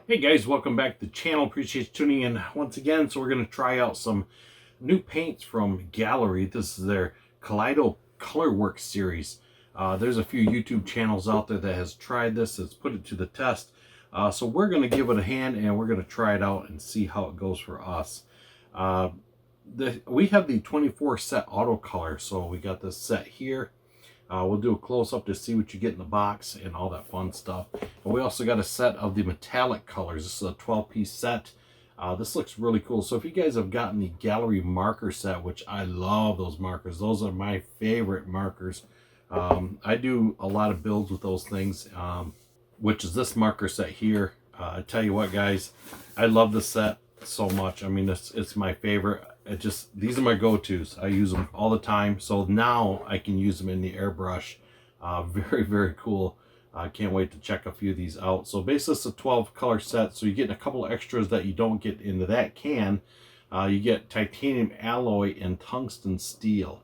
Hey guys, welcome back to the channel. Appreciate you tuning in once again. So we're going to try out some new paints from Gaahleri. This is their Kaleido Colorworks series. There's a few YouTube channels out there that has tried this, that's put it to the test. So we're going to give it a hand and we're going to try it out and see how it goes for us. We have the 24 set auto color, so we got this set here. We'll do a close-up to see what you get in the box and all that fun stuff. And we also got a set of the metallic colors. This is a 12-piece set. This looks really cool. So if you guys have gotten the Gaahleri marker set, which I love those markers. Those are my favorite markers. I do a lot of builds with those things, which is this marker set here. I tell you what, guys, I love this set so much. I mean, it's my favorite. These are my go-tos. I use them all the time, so now I can use them in the airbrush. Very, very cool. I can't wait to check a few of these out. So basically it's a 12 color set, so you get a couple of extras that you don't get into that can. You get titanium alloy and tungsten steel.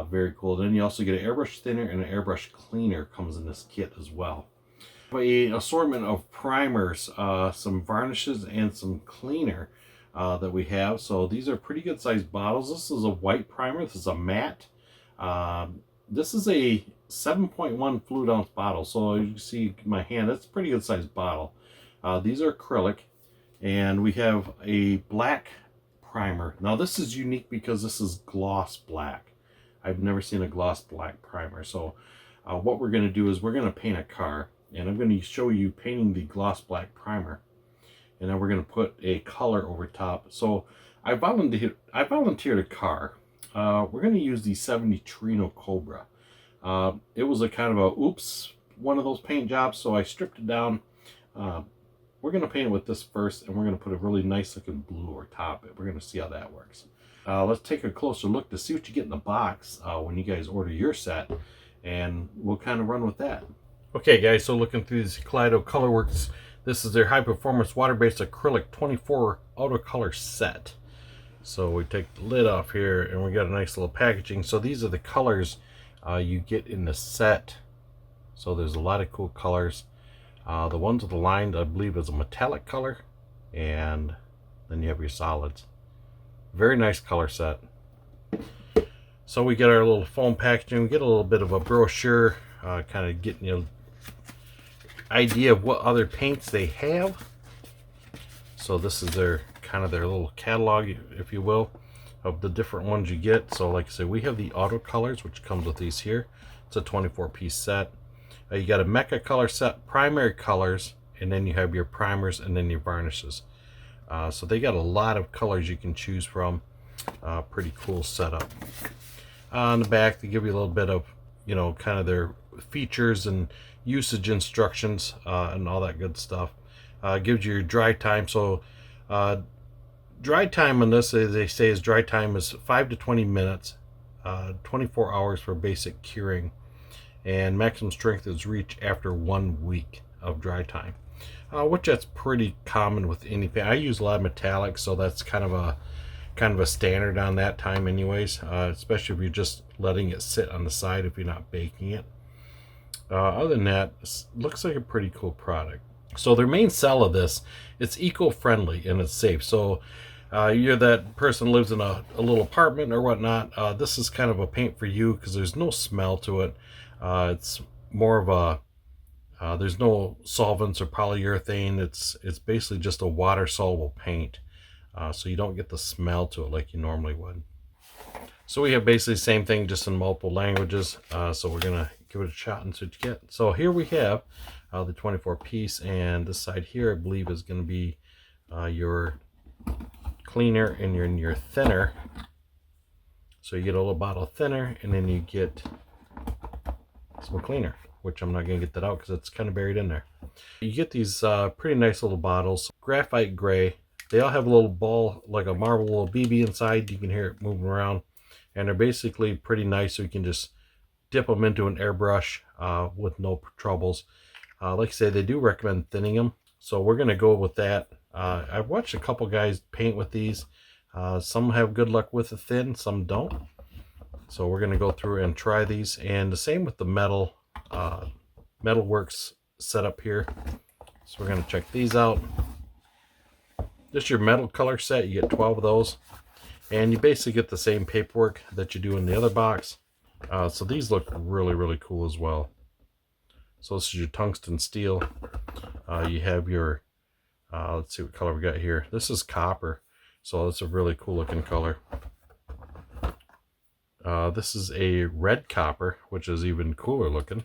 Very cool. Then you also get an airbrush thinner and an airbrush cleaner comes in this kit as well. An assortment of primers, some varnishes, and some cleaner that we have. So these are pretty good sized bottles. This is a white primer. This is a matte. This is a 7.1 fluid ounce bottle. So you can see my hand, that's a pretty good sized bottle. These are acrylic, and we have a black primer. Now this is unique because this is gloss black. I've never seen a gloss black primer. So what we're going to do is we're going to paint a car, and I'm going to show you painting the gloss black primer. And then we're going to put a color over top. So I volunteered a car. We're going to use the 70 Torino Cobra. It was a kind of a one of those paint jobs, so I stripped it down. We're going to paint it with this first, and we're going to put a really nice looking blue over top. We're going to see how that works. Let's take a closer look to see what you get in the box when you guys order your set, and we'll kind of run with that. Okay guys, so looking through this Kaleido Colorworks, this is their high performance water-based acrylic 24 auto color set. So we take the lid off here and we got a nice little packaging. So these are the colors you get in the set. So there's a lot of cool colors. The ones with the line, I believe, is a metallic color, and then you have your solids. Very nice color set. So we get our little foam packaging. We get a little bit of a brochure, kind of getting you idea of what other paints they have. So this is their kind of their little catalog, if you will, of the different ones you get. So like I said, we have the auto colors, which comes with these here. It's a 24-piece set. You got a mecha color set, primary colors, and then you have your primers and then your varnishes. So they got a lot of colors you can choose from. Pretty cool setup. On the back, they give you a little bit of, kind of their features and usage instructions and all that good stuff. Gives you your dry time. So dry time on this, as they say, is dry time is 5 to 20 minutes, 24 hours for basic curing, and maximum strength is reached after 1 week of dry time, which that's pretty common with any paint. I use a lot of metallics, so that's kind of a standard on that time anyways, especially if you're just letting it sit on the side if you're not baking it. Other than that, it looks like a pretty cool product. So their main sell of this, it's eco-friendly and it's safe. So you're that person who lives in a little apartment or whatnot, this is kind of a paint for you because there's no smell to it. It's more of a, there's no solvents or polyurethane. It's basically just a water-soluble paint. So you don't get the smell to it like you normally would. So we have basically the same thing, just in multiple languages. So we're going to give it a shot and see what you get. So here we have the 24-piece, and this side here I believe is going to be your cleaner and your thinner. So you get a little bottle of thinner, and then you get some cleaner, which I'm not going to get that out because it's kind of buried in there. You get these pretty nice little bottles, graphite gray. They all have a little ball, like a marble little BB inside. You can hear it moving around, and they're basically pretty nice, so you can just dip them into an airbrush with no troubles. Like I say, they do recommend thinning them, so we're going to go with that. I've watched a couple guys paint with these. Some have good luck with the thin, some don't. So we're going to go through and try these, and the same with the Metalworks setup here. So we're going to check these out. This is your metal color set. You get 12 of those. And you basically get the same paperwork that you do in the other box. So these look really, really cool as well. So this is your tungsten steel. You have your, let's see what color we got here. This is copper. So it's a really cool looking color. This is a red copper, which is even cooler looking.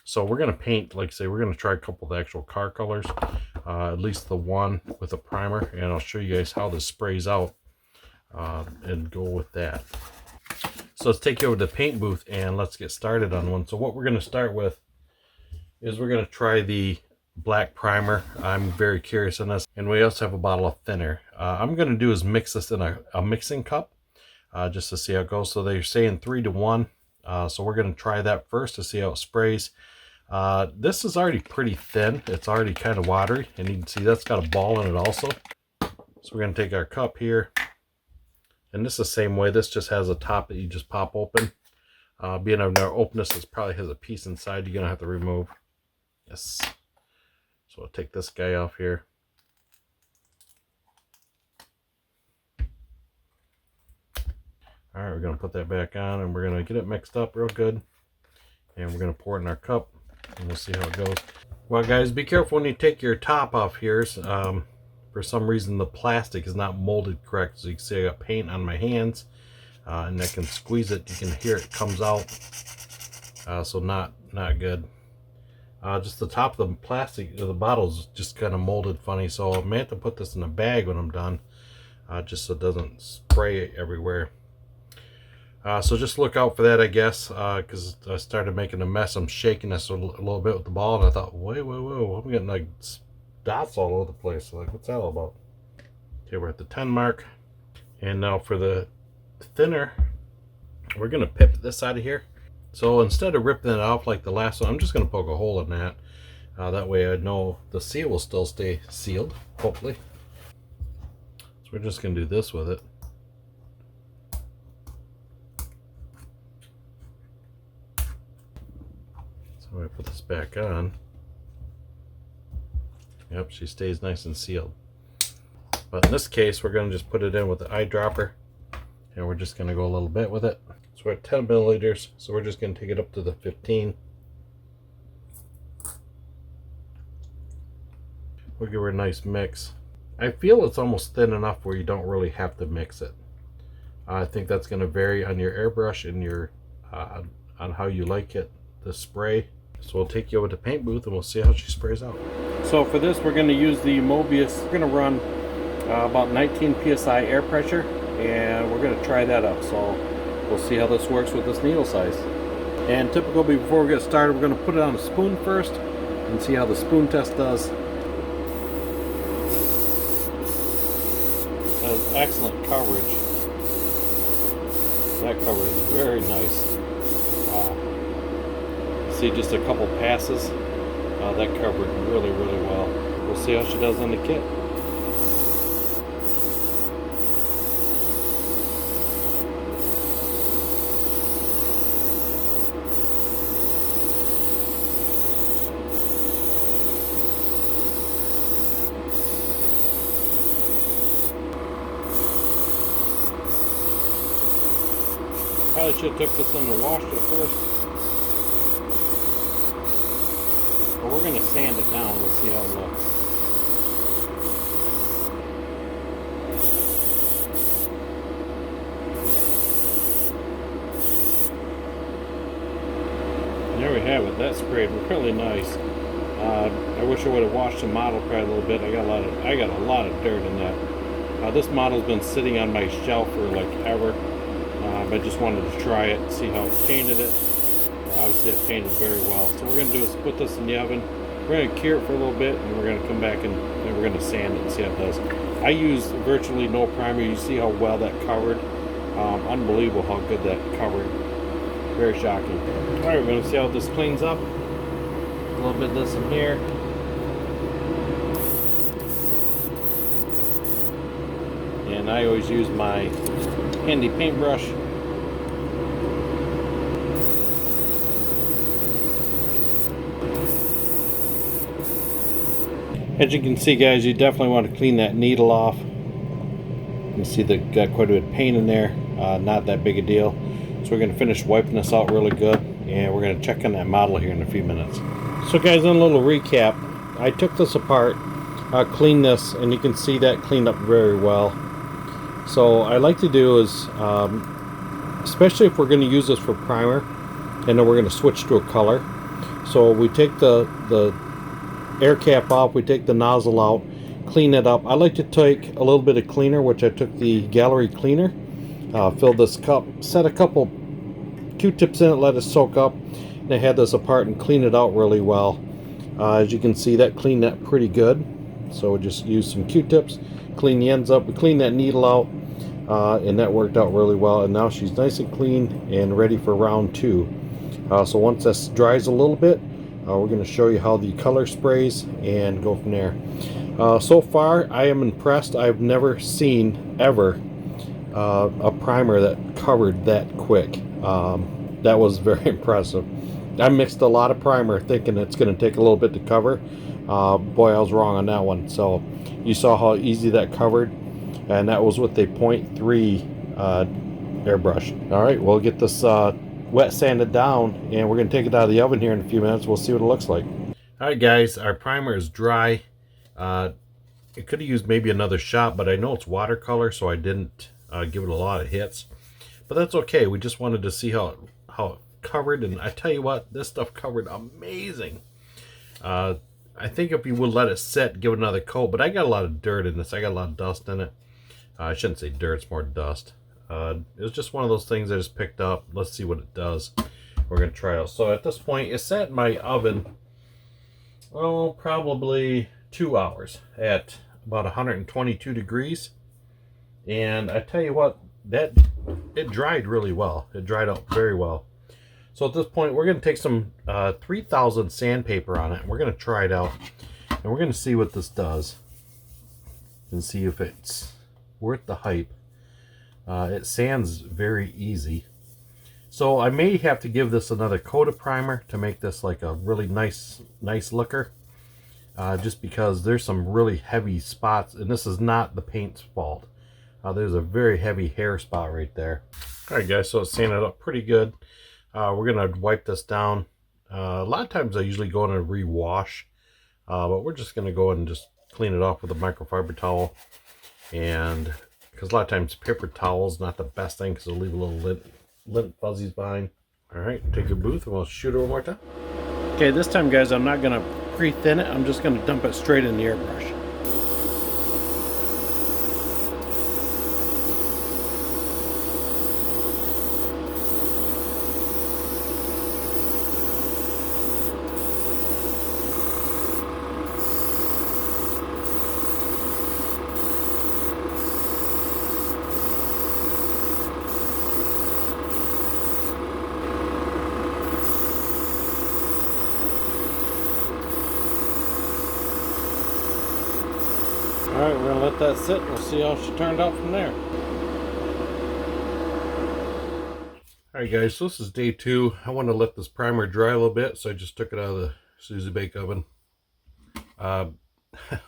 So we're going to paint, like I say, we're going to try a couple of the actual car colors. At least the one with a primer. And I'll show you guys how this sprays out. And go with that. So let's take you over to the paint booth and let's get started on one. So what we're going to start with is we're going to try the black primer. I'm very curious on this. And we also have a bottle of thinner. I'm going to do is mix this in a mixing cup just to see how it goes. So they're saying 3 to 1. So we're going to try that first to see how it sprays. This is already pretty thin. It's already kind of watery. And you can see that's got a ball in it also. So we're going to take our cup here. And this is the same way. This just has a top that you just pop open. Being of no openness, it probably has a piece inside you're going to have to remove. Yes. So I'll take this guy off here. Alright, we're going to put that back on and we're going to get it mixed up real good. And we're going to pour it in our cup and we'll see how it goes. Well guys, be careful when you take your top off here. For some reason the plastic is not molded correct. So you can see I got paint on my hands and I can squeeze it. You can hear it comes out. So not good. Just the top of the plastic of the bottle is just kind of molded funny. So I may have to put this in a bag when I'm done. Just so it doesn't spray everywhere. So just look out for that, I guess, because I started making a mess. I'm shaking this a little bit with the ball, and I thought, whoa, I'm getting like dots all over the place. Like, what's that all about? Okay, we're at the 10 mark. And now for the thinner, we're going to pip this out of here. So instead of ripping it off like the last one, I'm just going to poke a hole in that. That way I know the seal will still stay sealed, hopefully. So we're just going to do this with it. So I put this back on. Yep, she stays nice and sealed. But in this case, we're going to just put it in with the eyedropper. And we're just going to go a little bit with it. So we're at 10 milliliters, so we're just going to take it up to the 15. We'll give her a nice mix. I feel it's almost thin enough where you don't really have to mix it. I think that's going to vary on your airbrush and your on how you like it, the spray. So we'll take you over to the paint booth and we'll see how she sprays out. So for this, we're going to use the Mobius. We're going to run about 19 psi air pressure, and we're going to try that out. So we'll see how this works with this needle size. And typical, before we get started, we're going to put it on a spoon first and see how the spoon test does. That has excellent coverage. That coverage is very nice. Wow. See, just a couple passes, that covered really well. We'll see how she does on the kit. Probably should have took this in the wash at first. But we're going to sand it down. We'll see how it looks. And there we have it. That sprayed really nice. I wish I would have washed the model probably a little bit. I got a lot of dirt in that. This model's been sitting on my shelf for like ever. I just wanted to try it, see how it painted it. Obviously it painted very well. So what we're going to do is put this in the oven. We're going to cure it for a little bit, and we're going to come back and then we're going to sand it and see how it does. I used virtually no primer. You see how well that covered. Unbelievable how good that covered. Very shocking. Alright, we're going to see how this cleans up. A little bit of this in here. And I always use my handy paintbrush. As you can see, guys, you definitely want to clean that needle off. You can see that got quite a bit of paint in there. Not that big a deal. So we're going to finish wiping this out really good, and we're going to check on that model here in a few minutes. So guys, on a little recap, I took this apart, cleaned this, and you can see that cleaned up very well. So I like to do is, especially if we're going to use this for primer, and then we're going to switch to a color. So we take the air cap off, we take the nozzle out, clean it up. I like to take a little bit of cleaner, which I took the Gaahleri cleaner, filled this cup, set a couple Q-tips in it, let it soak up, and I had this apart and clean it out really well. As you can see, that cleaned that pretty good. So we just use some Q-tips, clean the ends up, we clean that needle out, and that worked out really well. And now she's nice and clean and ready for round 2. So once this dries a little bit, we're going to show you how the color sprays and go from there. So far, I am impressed. I've never seen ever a primer that covered that quick. That was very impressive. I mixed a lot of primer thinking it's going to take a little bit to cover. Boy, I was wrong on that one. So you saw how easy that covered, and that was with a 0.3 airbrush. All right, we'll get this wet sanded down, and we're going to take it out of the oven here in a few minutes. We'll see what it looks like. All right, guys, our primer is dry. It could have used maybe another shot, but I know it's watercolor, so I didn't give it a lot of hits. But that's okay. We just wanted to see how it covered, and I tell you what, this stuff covered amazing. I think if you would let it sit, give it another coat, but I got a lot of dirt in this. I got a lot of dust in it. I shouldn't say dirt, it's more dust. It was just one of those things I just picked up. Let's see what it does. We're going to try it out. So at this point, it sat in my oven, oh, probably 2 hours at about 122 degrees. And I tell you what, it dried really well. It dried out very well. So at this point, we're going to take some 3000 sandpaper on it. And we're going to try it out. And we're going to see what this does. And see if it's worth the hype. It sands very easy. So I may have to give this another coat of primer to make this like a really nice looker. Just because there's some really heavy spots, and this is not the paint's fault. There's a very heavy hair spot right there. All right, guys, so it's sanded up pretty good. We're gonna wipe this down. A lot of times I usually go in and rewash, but we're just gonna go and just clean it off with a microfiber towel. And because a lot of times paper towel is not the best thing because it'll leave a little lint fuzzies behind. All right, take your booth and we'll shoot it one more time. Okay, this time, guys, I'm not gonna pre-thin it. I'm just gonna dump it straight in the airbrush. Alright, we're going to let that sit and we'll see how she turned out from there. Alright, guys, so this is day 2. I want to let this primer dry a little bit, so I just took it out of the Susie Bake oven.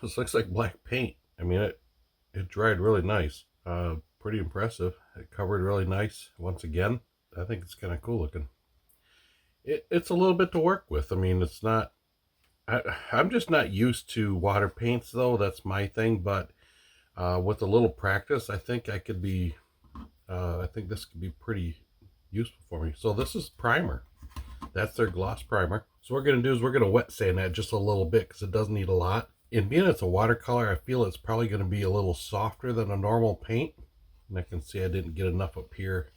This looks like black paint. I mean, it dried really nice. Pretty impressive. It covered really nice once again. I think it's kind of cool looking. It's a little bit to work with. I mean, it's not... I'm just not used to water paints, though. That's my thing. But with a little practice, I think I could be. I think this could be pretty useful for me. So this is primer. That's their gloss primer. So what we're gonna do is we're gonna wet sand that just a little bit because it doesn't need a lot. And being it's a watercolor, I feel it's probably gonna be a little softer than a normal paint. And I can see I didn't get enough up here,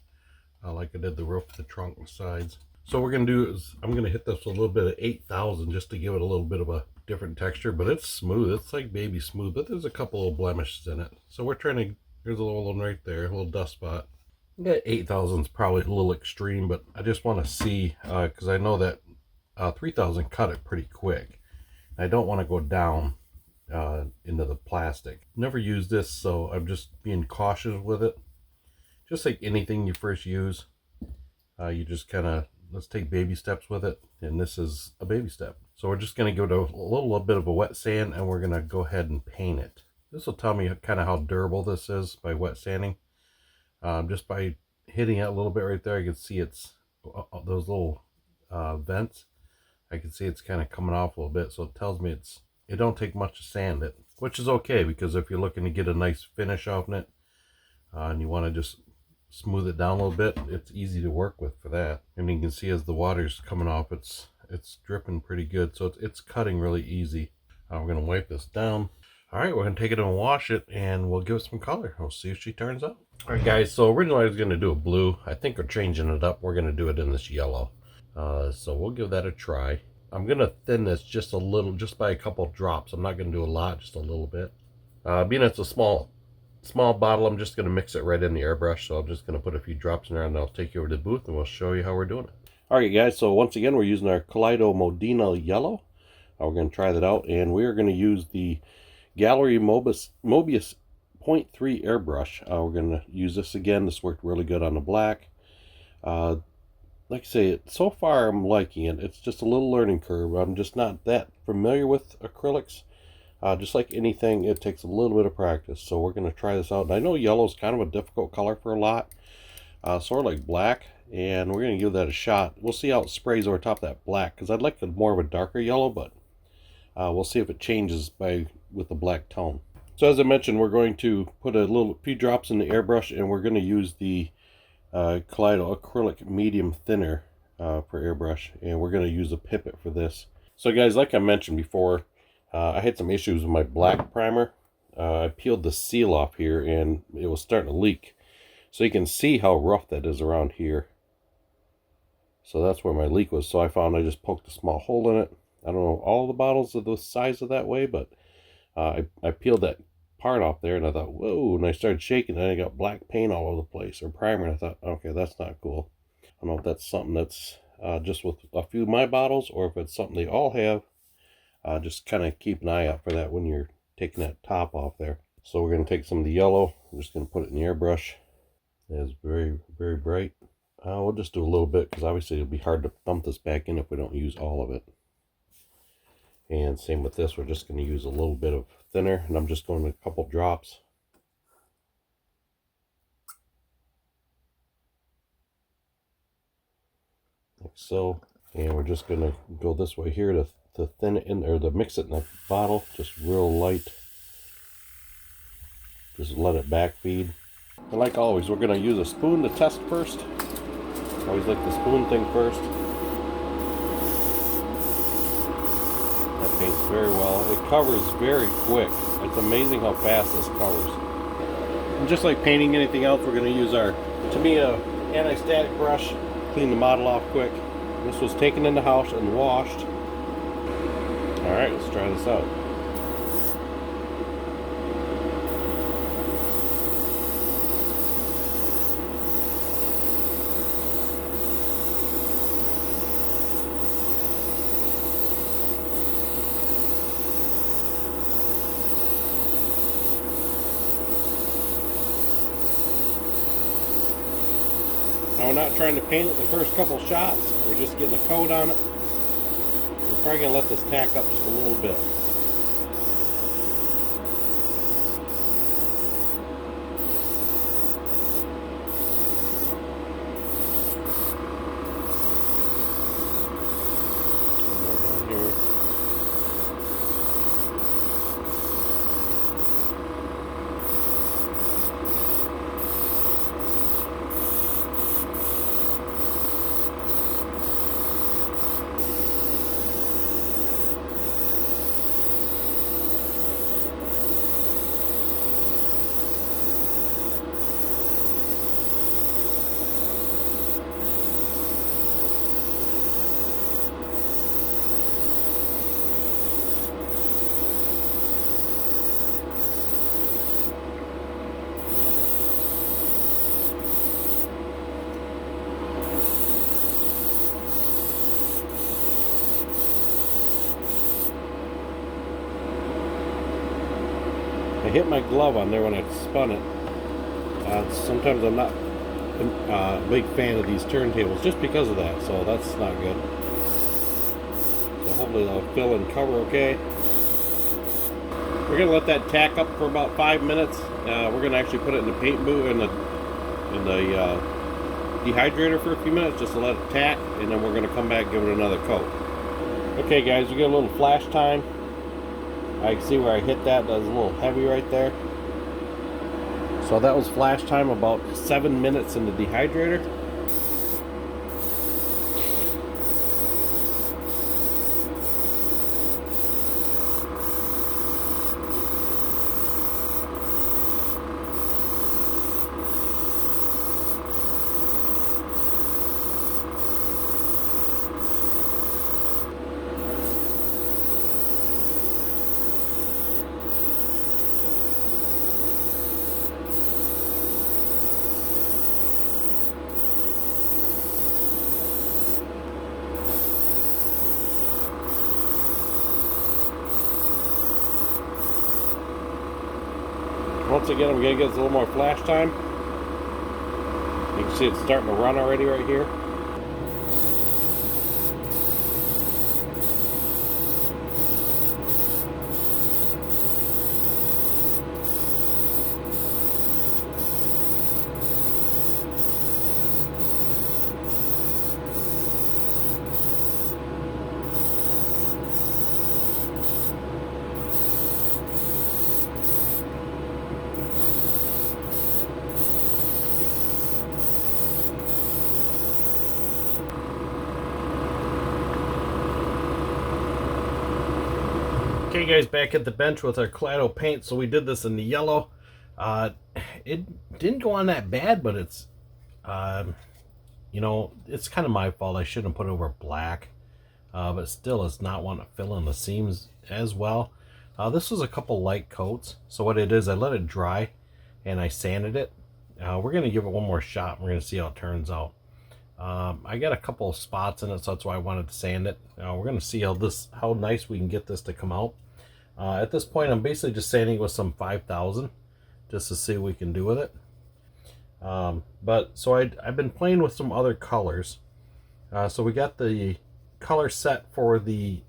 like I did the roof, the trunk, and sides. So what we're going to do is I'm going to hit this with a little bit of 8000 just to give it a little bit of a different texture, but it's smooth. It's like baby smooth, but there's a couple of blemishes in it. So we're trying to, there's a little one right there, a little dust spot. Yeah, 8000 is probably a little extreme, but I just want to see, because I know that 3000 cut it pretty quick. I don't want to go down into the plastic. Never used this, so I'm just being cautious with it. Just like anything you first use, you just kind of, let's take baby steps with it, and this is a baby step. So we're just going to give it a little bit of a wet sand, and we're going to go ahead and paint it. This will tell me kind of how durable this is by wet sanding. Just by hitting it a little bit right there, I can see it's those little vents. I can see it's kind of coming off a little bit, so it tells me it don't take much to sand it, which is okay, because if you're looking to get a nice finish off it, and you want to just smooth it down a little bit, it's easy to work with for that. And you can see as the water's coming off, it's dripping pretty good, so it's cutting really easy. We're going to wipe this down. All right, we're going to take it and wash it, and we'll give it some color. We'll see if she turns out. All right, guys, so originally I was going to do a blue. I think we're changing it up. We're going to do it in this yellow. So we'll give that a try. I'm going to thin this just a little, just by a couple drops. I'm not going to do a lot, just a little bit. Being it's a small bottle, I'm just going to mix it right in the airbrush. So I'm just going to put a few drops in there, and I'll take you over to the booth, and we'll show you how we're doing it. All right, guys, so once again, we're using our Kaleido Modena Yellow. We're going to try that out, and we are going to use the Gaahleri Mobius 0.3 airbrush. We're going to use this again. This worked really good on the black. Like I say, so far I'm liking it. It's just a little learning curve. I'm just not that familiar with acrylics. Just like anything, it takes a little bit of practice. So we're going to try this out. And I know yellow is kind of a difficult color for a lot, sort of like black. And we're going to give that a shot. We'll see how it sprays over top of that black, because I'd like more of a darker yellow, but we'll see if it changes with the black tone. So as I mentioned, we're going to put a few drops in the airbrush, and we're going to use the Kaleido acrylic medium thinner for airbrush, and we're going to use a pipette for this. So guys, like I mentioned before, I had some issues with my black primer. I peeled the seal off here, and it was starting to leak. So you can see how rough that is around here. So that's where my leak was. So I found I just poked a small hole in it. I don't know all the bottles are the size of that way, but I peeled that part off there, and I thought, whoa, and I started shaking, and I got black paint all over the place, or primer, and I thought, okay, that's not cool. I don't know if that's something that's just with a few of my bottles, or if it's something they all have. Just kind of keep an eye out for that when you're taking that top off there. So we're going to take some of the yellow. I'm just going to put it in the airbrush. It's very, very bright. We'll just do a little bit, because obviously it'll be hard to dump this back in if we don't use all of it. And same with this, we're just going to use a little bit of thinner, and I'm just going a couple drops. Like so. And we're just going to go this way here to thin it in, or to mix it in the bottle, just real light. Just let it back feed. And like always, we're going to use a spoon to test first. Always like the spoon thing first. That paints very well. It covers very quick. It's amazing how fast this covers. And just like painting anything else, we're going to use our Tamiya anti-static brush. Clean the model off quick. This was taken in the house and washed. Alright, let's try this out. Now we're not trying to paint it the first couple shots, we're just getting a coat on it. We're probably going to let this tack up just a little bit. Down here. I hit my glove on there when I spun it. Sometimes I'm not a big fan of these turntables just because of that, so that's not good. So hopefully it'll fill and cover okay. We're gonna let that tack up for about 5 minutes. We're gonna actually put it in the paint booth in the dehydrator for a few minutes just to let it tack, and then we're gonna come back and give it another coat. Okay guys, we get a little flash time. I can see where I hit that. That was a little heavy right there. So that was flash time, about 7 minutes in the dehydrator. Once again, I'm going to get a little more flash time. You can see it's starting to run already right here. Okay guys, back at the bench with our Kaleido paint. So we did this in the yellow. It didn't go on that bad, but it's, you know, it's kind of my fault. I shouldn't have put it over black, but still it's not wanting to fill in the seams as well. This was a couple light coats. So what it is, I let it dry and I sanded it. We're going to give it one more shot. We're going to see how it turns out. I got a couple of spots in it, so that's why I wanted to sand it. We're going to see how nice we can get this to come out. At this point, I'm basically just sanding with some 5000 just to see what we can do with it. So I've been playing with some other colors. So we got the color set for the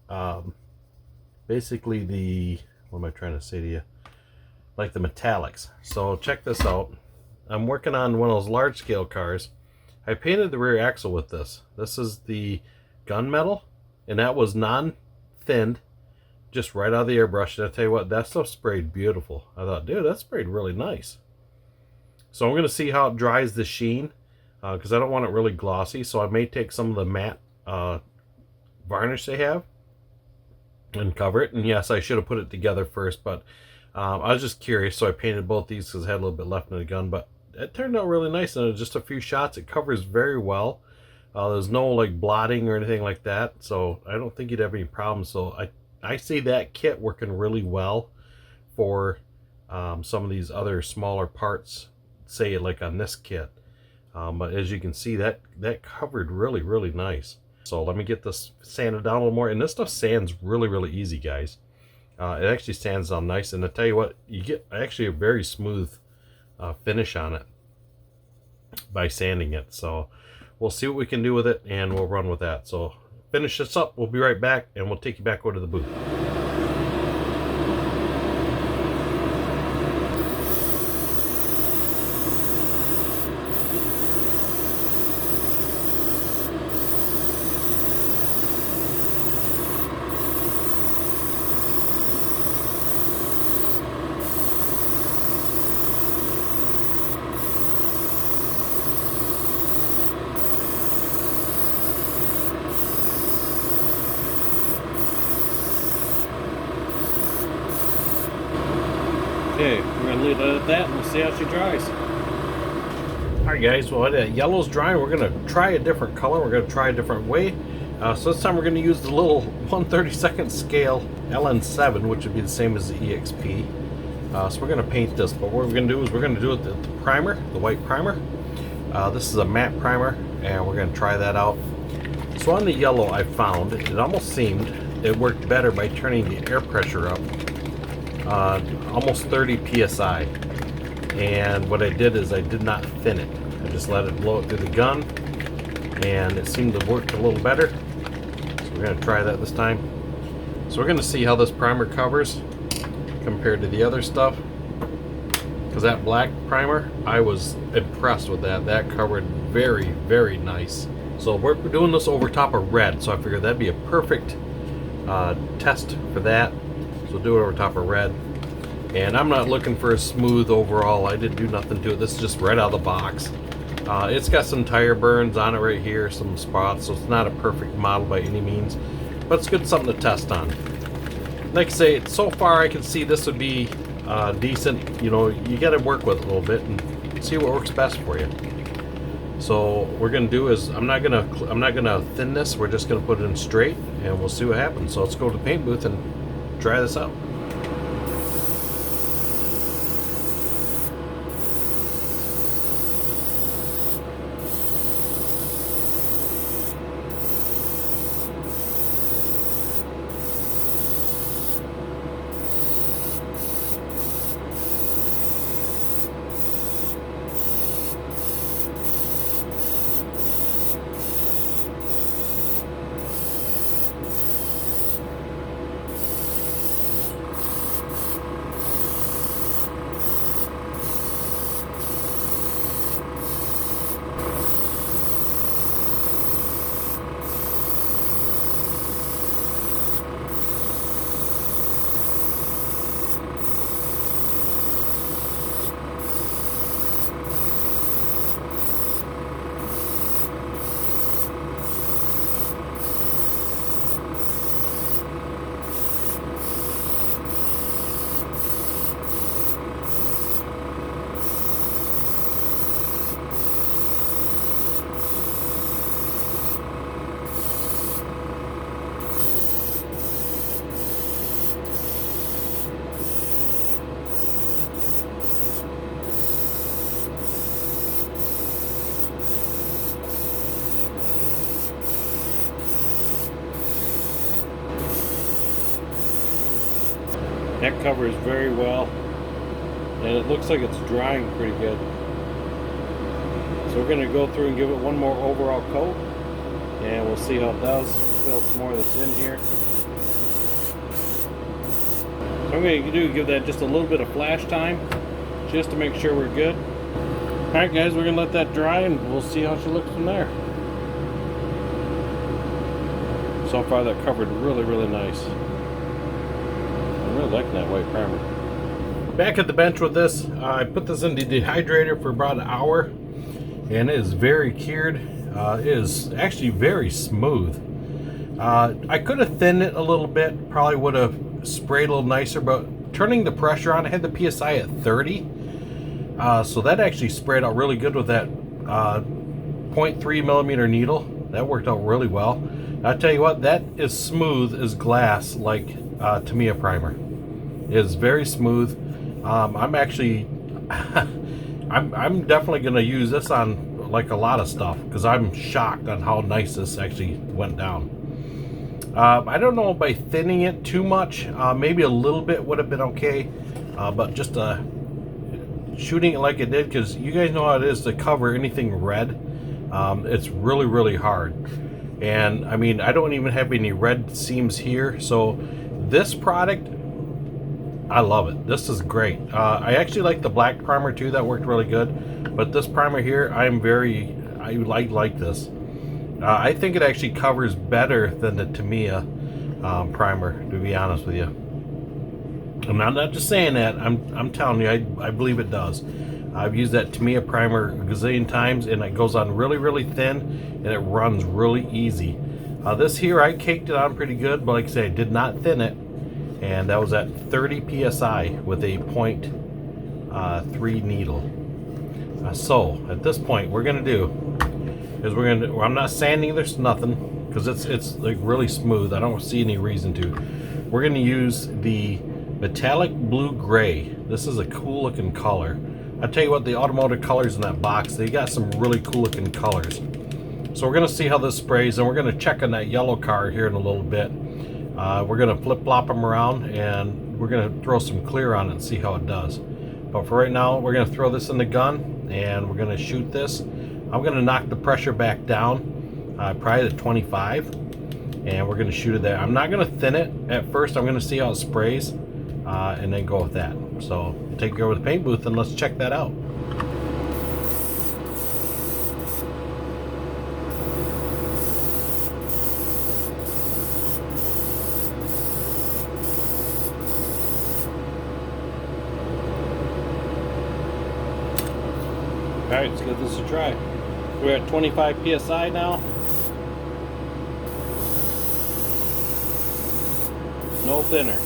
basically the, what am I trying to say to you? Like the metallics. So check this out. I'm working on one of those large scale cars. I painted the rear axle with this. This is the gunmetal, and that was non-thinned, just right out of the airbrush. And I tell you what, that stuff sprayed beautiful. I thought, dude, that sprayed really nice. So I'm going to see how it dries the sheen, because I don't want it really glossy. So I may take some of the matte varnish they have and cover it. And yes, I should have put it together first, but I was just curious, so I painted both these because I had a little bit left in the gun. But it turned out really nice, and in just a few shots it covers very well. There's no like blotting or anything like that, so I don't think you'd have any problems. So I see that kit working really well for some of these other smaller parts, say like on this kit. But as you can see, that covered really nice. So let me get this sanded down a little more, and this stuff sands really easy, guys. It actually sands down nice, and I tell you what, you get actually a very smooth finish on it by sanding it. So we'll see what we can do with it, and we'll run with that. So finish this up, we'll be right back, and we'll take you back over to the booth. Okay, we're going to leave it at that, and we'll see how she dries. Alright guys, well that yellow's drying. We're going to try a different color. We're going to try a different way. So this time we're going to use the little 1/32 scale LN7, which would be the same as the EXP. So we're going to paint this, but what we're going to do is we're going to do it the primer, the white primer. This is a matte primer, and we're going to try that out. So on the yellow, I found it almost seemed it worked better by turning the air pressure up almost 30 psi, and what I did is I did not thin it. I just let it blow it through the gun, and it seemed to work a little better. So we're going to try that this time. So we're going to see how this primer covers compared to the other stuff. Because that black primer, I was impressed with that. That covered very, very nice. So we're doing this over top of red, so I figured that'd be a perfect test for that. So do it over top of red. And I'm not looking for a smooth overall. I didn't do nothing to it. This is just right out of the box. It's got some tire burns on it right here, some spots, so it's not a perfect model by any means. But it's good something to test on. Like I say, so far I can see this would be decent. You know, you got to work with it a little bit and see what works best for you. So what we're gonna do is I'm not gonna thin this. We're just gonna put it in straight, and we'll see what happens. So let's go to the paint booth and try this out. That covers very well, and it looks like it's drying pretty good. So we're going to go through and give it one more overall coat, and we'll see how it does. Fill some more of this in here. So I'm going to give that just a little bit of flash time, just to make sure we're good. Alright guys, we're going to let that dry, and we'll see how she looks from there. So far that covered really, really nice. I'm really liking that white primer. Back at the bench with this, I put this in the dehydrator for about an hour, and it is very cured. It is actually very smooth. I could have thinned it a little bit, probably would have sprayed a little nicer, but turning the pressure on, I had the PSI at 30, so that actually sprayed out really good with that 0.3 millimeter needle. That worked out really well. I'll tell you what, that is smooth as glass, like Tamiya primer. It is very smooth. I'm actually I'm definitely going to use this on like a lot of stuff, because I'm shocked on how nice this actually went down. I don't know, by thinning it too much, maybe a little bit would have been okay, but just shooting it like it did, because you guys know how it is to cover anything red. It's really, really hard. And I mean, I don't even have any red seams here, so this product, I love it. This is great. I actually like the black primer too. That worked really good. But this primer here, I like this. I think it actually covers better than the Tamiya primer, to be honest with you. And I'm not just saying that. I'm telling you, I believe it does. I've used that Tamiya primer a gazillion times, and it goes on really, really thin, and it runs really easy. This here, I caked it on pretty good, but like I say, I did not thin it. And that was at 30 psi with a 0.3 needle. So at this point, we're gonna do is I'm not sanding this, nothing, because it's like really smooth. I don't see any reason to. We're gonna use the metallic blue gray. This is a cool looking color. I tell you what, the automotive colors in that box, they got some really cool looking colors. So we're gonna see how this sprays, and we're gonna check on that yellow car here in a little bit. We're going to flip-flop them around, and we're going to throw some clear on it and see how it does. But for right now, we're going to throw this in the gun, and we're going to shoot this. I'm going to knock the pressure back down, probably to 25. and we're going to shoot it there. I'm not going to thin it at first. I'm going to see how it sprays and then go with that. So take you over to the paint booth and let's check that out. Alright, let's give this a try. We're at 25 psi now. No thinner.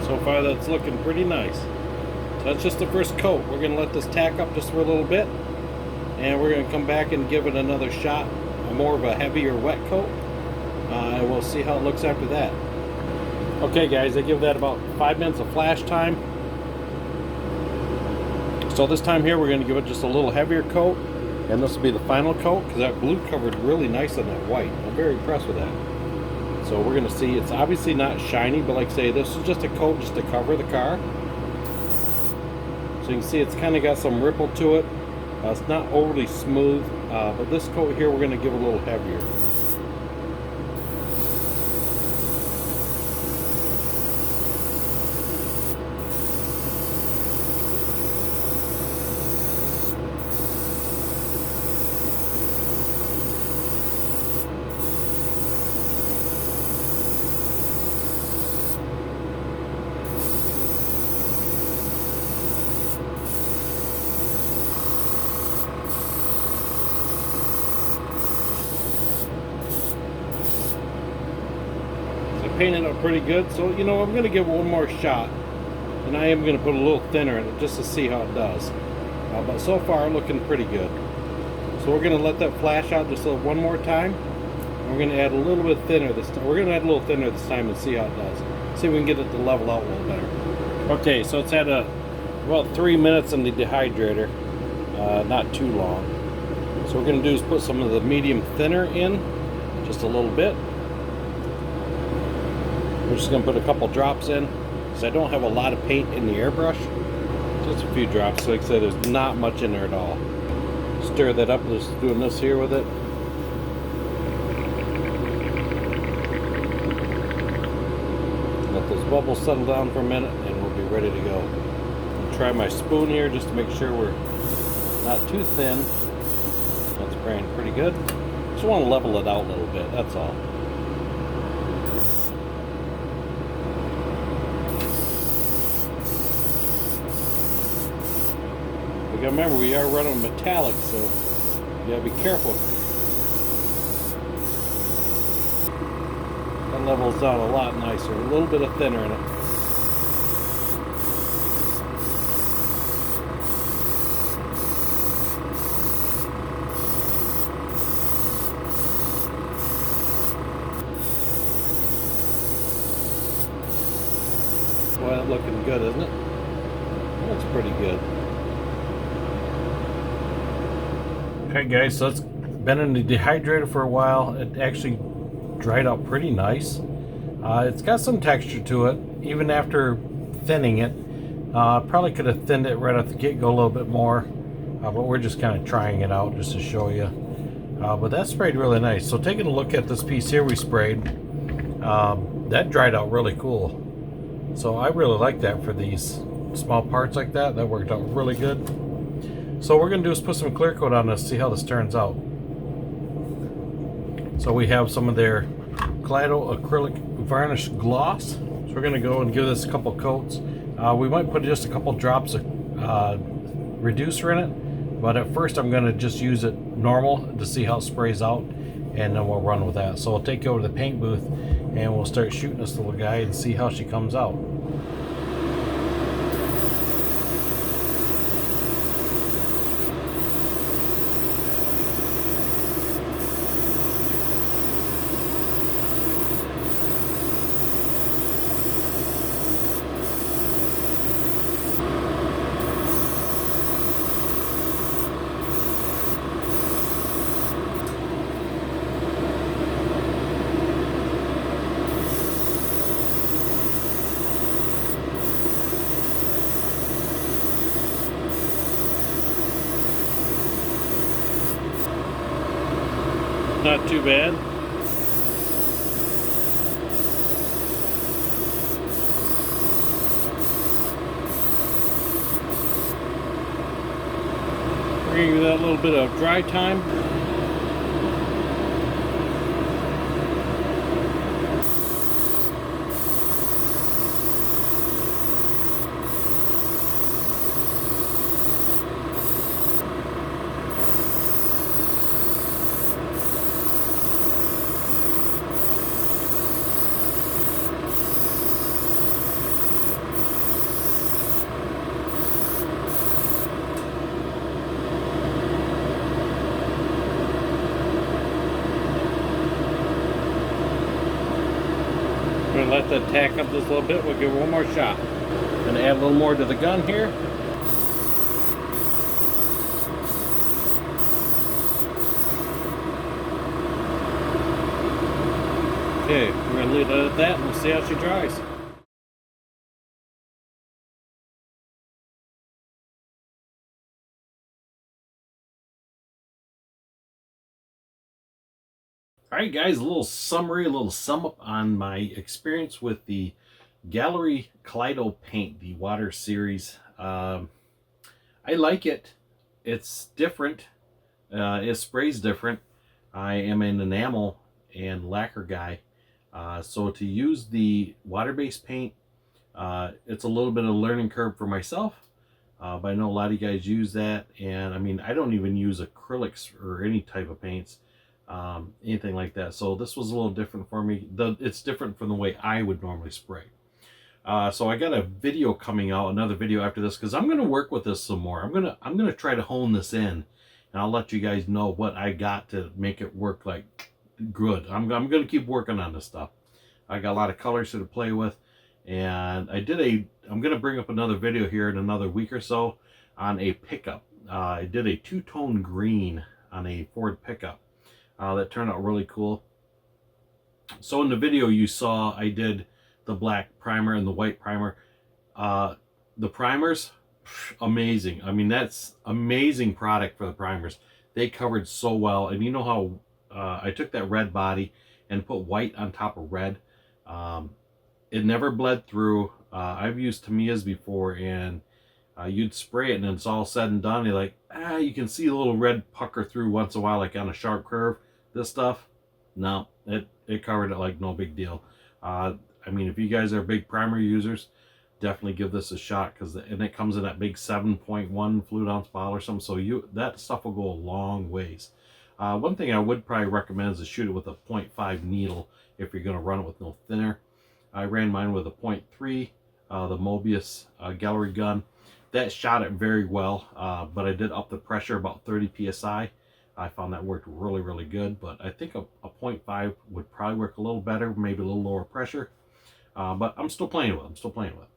So far that's looking pretty nice. So that's just the first coat. We're going to let this tack up just for a little bit, and we're going to come back and give it another shot, more of a heavier wet coat, and we'll see how it looks after that. Okay guys, I give that about 5 minutes of flash time. So this time here we're going to give it just a little heavier coat, and this will be the final coat because that blue covered really nice on that white. I'm very impressed with that. So we're going to see, it's obviously not shiny, but like I say, this is just a coat just to cover the car. So you can see it's kind of got some ripple to it. It's not overly smooth, but this coat here we're going to give a little heavier. Painted up pretty good, so you know I'm going to give it one more shot, and I am going to put a little thinner in it just to see how it does, but so far looking pretty good. So we're going to let that flash out just one more time, and we're going to add a little bit thinner this time. We're going to add a little thinner this time and see how it does, see if we can get it to level out a little better. Okay, so it's had about 3 minutes in the dehydrator, not too long. So what we're going to do is put some of the medium thinner in, just a little bit. We're just going to put a couple drops in because I don't have a lot of paint in the airbrush. Just a few drops. So like I said, there's not much in there at all. Stir that up. Just doing this here with it. Let those bubbles settle down for a minute and we'll be ready to go. I'll try my spoon here just to make sure we're not too thin. That's spraying pretty good. Just want to level it out a little bit. That's all. Remember, we are running metallic, so you gotta be careful. That levels down a lot nicer, a little bit of thinner in it. Boy, that's looking good, isn't it? Looks pretty good. Okay guys, so it's been in the dehydrator for a while. It actually dried out pretty nice. It's got some texture to it, even after thinning it. Probably could have thinned it right off the get-go a little bit more, but we're just kind of trying it out just to show you. But that sprayed really nice. So taking a look at this piece here we sprayed, that dried out really cool. So I really like that for these small parts like that. That worked out really good. So what we're going to do is put some clear coat on this, see how this turns out. So we have some of their Kaleido acrylic varnish gloss. So we're going to go and give this a couple coats. We might put just a couple drops of reducer in it, but at first I'm going to just use it normal to see how it sprays out, and then we'll run with that. So I'll take you over to the paint booth and we'll start shooting this little guy and see how she comes out. Not too bad. We're going to give that a little bit of dry time. We're going to let that tack up just a little bit. We'll give it one more shot. Going to add a little more to the gun here. Okay, we're going to leave it at that and we'll see how she dries. Alright guys, a little summary, a little sum up on my experience with the Gaahleri Kaleido Paint, the water series. I like it. It's different. It sprays different. I am an enamel and lacquer guy. So to use the water-based paint, it's a little bit of a learning curve for myself. But I know a lot of you guys use that. And I mean, I don't even use acrylics or any type of paints. Anything like that. So this was a little different for me. It's different from the way I would normally spray. So I got a video coming out, another video after this, because I'm going to work with this some more. I'm gonna try to hone this in, and I'll let you guys know what I got to make it work like good. I'm going to keep working on this stuff. I got a lot of colors to play with, and I'm going to bring up another video here in another week or so on a pickup. I did a two-tone green on a Ford pickup. That turned out really cool. So in the video you saw, I did the black primer and the white primer. The primers, amazing. I mean, that's amazing product for the primers. They covered so well. And you know how I took that red body and put white on top of red. It never bled through. I've used Tamiya's before, and you'd spray it and it's all said and done. You're like, you can see a little red pucker through once in a while, like on a sharp curve. This stuff, no, it covered it like no big deal. I mean, if you guys are big primer users, definitely give this a shot, and it comes in that big 7.1 fluid ounce bottle or something. So that stuff will go a long ways. One thing I would probably recommend is to shoot it with a 0.5 needle if you're going to run it with no thinner. I ran mine with a 0.3, the Mobius Gaahleri gun. That shot it very well, but I did up the pressure about 30 psi. I found that worked really, really good, but I think a 0.5 would probably work a little better, maybe a little lower pressure. But I'm still playing with it.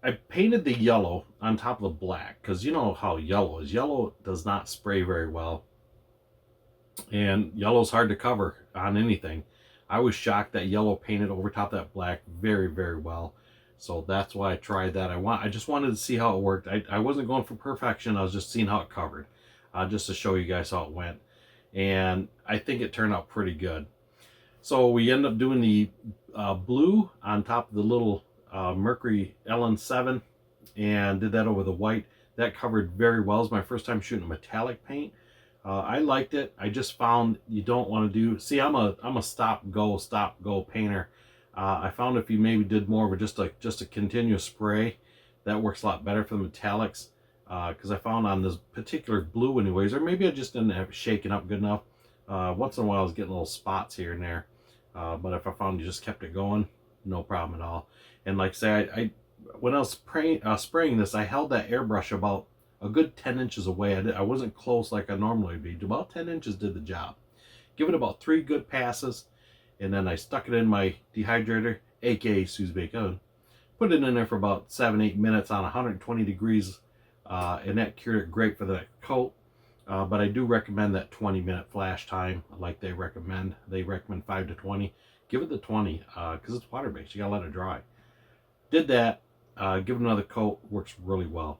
I painted the yellow on top of the black, because you know how yellow is. Yellow does not spray very well, and yellow's hard to cover on anything. I was shocked that yellow painted over top of that black very, very well. So that's why I tried that. I just wanted to see how it worked. I wasn't going for perfection. I was just seeing how it covered, just to show you guys how it went. And I think it turned out pretty good. So we ended up doing the blue on top of the little Mercury LN7, and did that over the white. That covered very well. It was my first time shooting a metallic paint. I liked it. I just found you don't want to do. See, I'm a stop go painter. I found if you maybe did more of just a continuous spray, that works a lot better for the metallics. Because I found on this particular blue, anyways, or maybe I just didn't have it shaken up good enough. Once in a while, I was getting little spots here and there. But if I found you just kept it going, no problem at all. And like I say, I when I was spraying this, I held that airbrush about a good 10 inches away. I wasn't close like I normally would be. About 10 inches did the job. Give it about 3 good passes, and then I stuck it in my dehydrator, aka Sue's Baked Oven. Put it in there for about 7-8 minutes on 120 degrees, and that cured it great for that coat. But I do recommend that 20-minute flash time, like they recommend. They recommend 5 to 20. Give it the 20, because it's water-based. You gotta let it dry. Did that. Give it another coat. Works really well.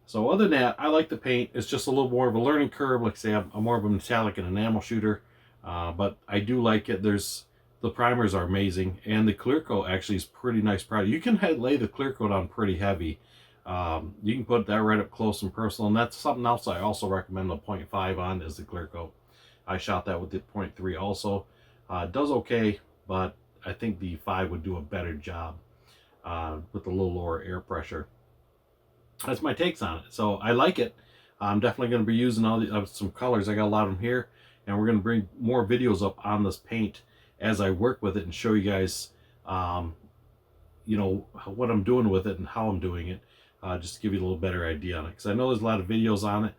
So other than that, I like the paint. It's just a little more of a learning curve. Like I say, I'm more of a metallic and enamel shooter, but I do like it. The primers are amazing, and the clear coat actually is pretty nice product. You can lay the clear coat on pretty heavy. You can put that right up close and personal, and that's something else I also recommend a 0.5 on is the clear coat. I shot that with the 0.3 also. It does okay, but I think the 5 would do a better job with a little lower air pressure. That's my takes on it. So I like it. I'm definitely going to be using all some colors. I got a lot of them here, and we're going to bring more videos up on this paint as I work with it and show you guys, you know, what I'm doing with it and how I'm doing it, just to give you a little better idea on it. Because I know there's a lot of videos on it.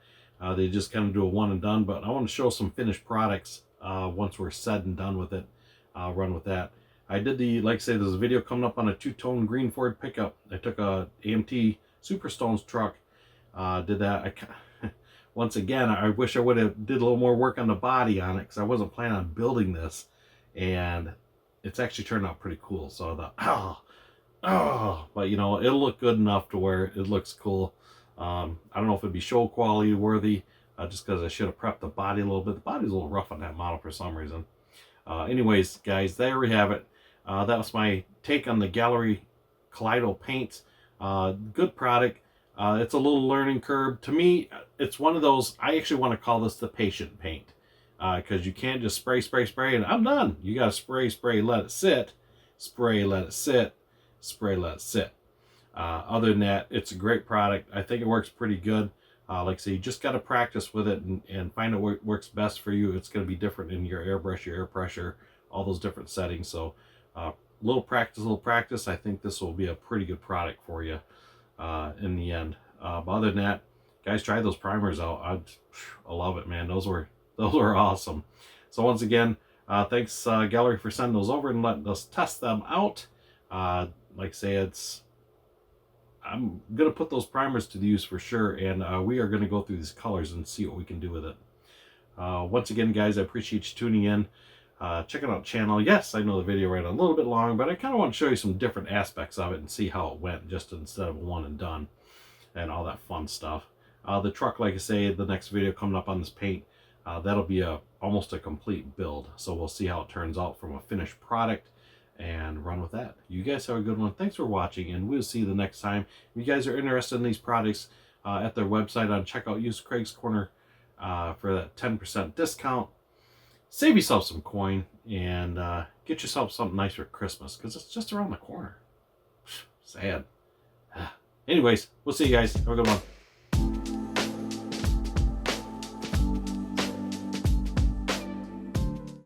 They just kind of do a one and done, but I want to show some finished products once we're said and done with it. I'll run with that. I did like I say, there's a video coming up on a 2-tone green Ford pickup. I took a AMT Superstones truck, did that. Once again, I wish I would have did a little more work on the body on it, because I wasn't planning on building this, and it's actually turned out pretty cool. So I thought, but you know, it'll look good enough to where it looks cool. I don't know if it'd be show quality worthy, just because I should have prepped the body a little bit. The body's a little rough on that model for some reason. Anyways, guys, there we have it. That was my take on the Gaahleri Kaleido Paints. Good product. It's a little learning curve. To me, it's one of those, I actually want to call this the patient paint, because you can't just spray, and I'm done. You got to spray, let it sit, spray, let it sit, spray, let it sit. Other than that, it's a great product. I think it works pretty good. Like I say, you just got to practice with it and find out what works best for you. It's going to be different in your airbrush, your air pressure, all those different settings. So little practice. I think this will be a pretty good product for you in the end. But other than that, guys, try those primers out. I love it, man. Those were awesome. So once again, thanks Gaahleri for sending those over and letting us test them out. Like I say, I'm gonna put those primers to the use for sure, and we are gonna go through these colors and see what we can do with it. Once again, guys, I appreciate you tuning in. Checking out the channel. Yes, I know the video ran a little bit long, but I kind of want to show you some different aspects of it and see how it went, just instead of one and done and all that fun stuff. The truck, like I say, the next video coming up on this paint, that'll be almost a complete build. So we'll see how it turns out from a finished product and run with that. You guys have a good one. Thanks for watching, and we'll see you the next time. If you guys are interested in these products, at their website on checkout, use KREG'S Corner for that 10% discount. Save yourself some coin and get yourself something nice for Christmas, because it's just around the corner. Sad. Anyways, we'll see you guys. Have a good one.